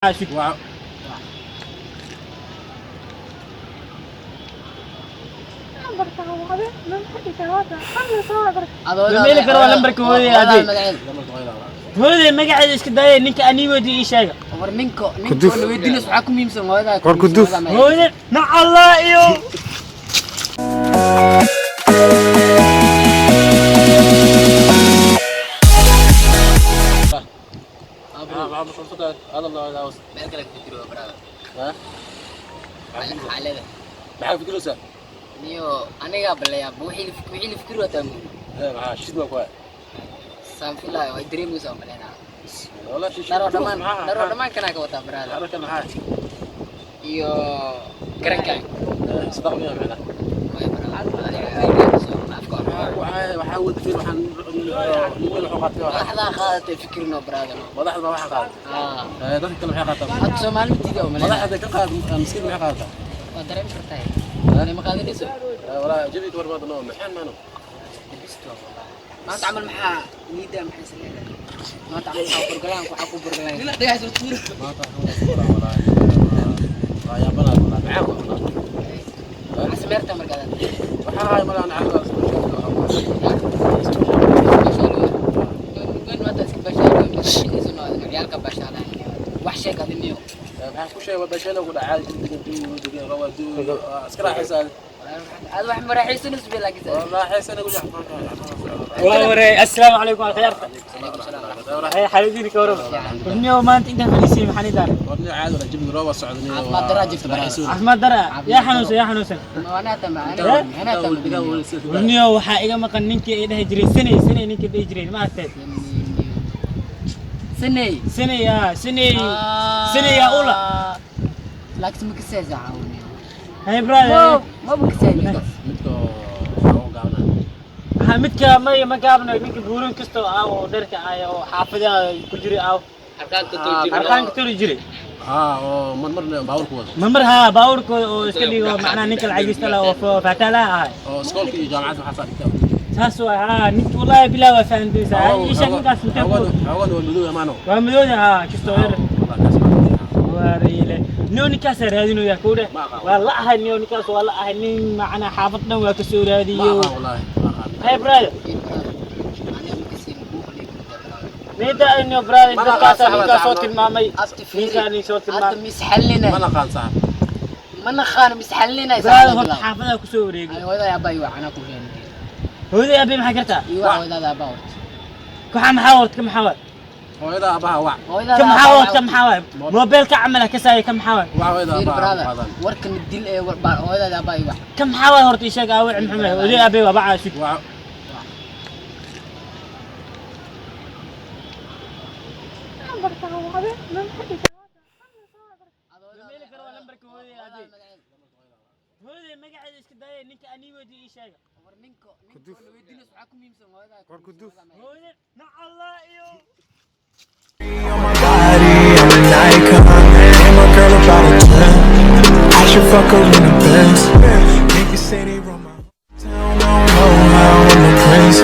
عاشق ميلي كرو لمبرك هودي هادي هودي مقعد اسك داي نينك اني ودي اي شيغا war ninko la weydiinayso waxa ku miimsan hooyada هودي نع الله ايو هذا الله يداوس meel kale ku jiro brada ها xaalada maxaa fikiraysaa niyo aniga balaya wixii la fikir wata maxaa shid ma ku hay saanfila way dareemaysaa malena wala shid daro dhamaan kana ka wata brada harka maxaa iyo garanka sadaqmiya macna way brada waxaa wada fiir waxaan niman xoqatay waxda qaadatay fikirno brada madaxda waxa qaad dadka kale maxay qaataan had Soomaali tiida oo malena madaxda ka qaad miskiin maxay qaataan waa dareen kartay ani ma qaadanayso wala jabi ka warbaad noo maxaan maano bisto maanta amal maxaa niida maxay sameeyay maanta amal waxa burgalaan waxa ku burgalaan ila dhagaxdo tuur maanta wala ya bana maxaa asmeerta markaa waxaa malaan caawa wax sheeg adimiyo maxaa ku sheegay wadashada ugu dhacay degan rawadu askara xisaab aad wax maraxiisanus bi laakiin raaxaysan ugu وري السلام عليكم على خيرك هي حبيبي كورو ابني ما انت فليسي محني دار ورني عاد ولا جبنا روى السعوديه ما دراجك احمد درا يا حنوس يا حنوس انا تمام انا تمام ابني waxa iga maqan ninkii ay dhahay jiray sanay ninkii dhahay jiray ma aragtay sanay ya ula laakiin ma ka seexaawni hay brother ma bukisay midka ma gaabno ninka buurin kasto oo dharka ay oo xaafadaha ku jiri oo arkaanka tiri jiri oo marna baawrku wada mamar ha baawrku oo iska dhigo macnaa ninka lacagista la oo fatala ah oo iskoolka iyo jaamacadda waxa saartay taas waa ninka wallahi bilaa waa faandaysa ay shaqadaas inta awal madow amaano waa madow ha kasto wareele نوني كاس رادينو يا كوده والله هاي نوني كاس والله هاي نين معنا حافظنا وكسو راديو والله هاي برادر نيدا انه برادر كاس صوت المامي كان صوت المامي مسحلنا ما نقان صاحب ما نخان مسحلنا برادر حافظها كسو ريق هذا يا باي وانا كوين هو يا ابي ما حكرتها ايوه هذا باورت كم حاولت كم حاولت هذا ابها وع كم حاول موبايلك عمله كساي كم حاول وهذا ابها وركن الدل هذا ابا يوع كم حاول هورتي شيغا وع محمد ودي ابي وبع شيك هودي ما قاعد اسك داي نينك اني ودي اي شيغا نينكو la weydiinayso waxa ku miimsan hooyada هودي نع الله ايو on my body, I'm an icon. And my girl about a 10. I should fuck her in the Benz. Niggas say they run my town, don't know how I'm a prince.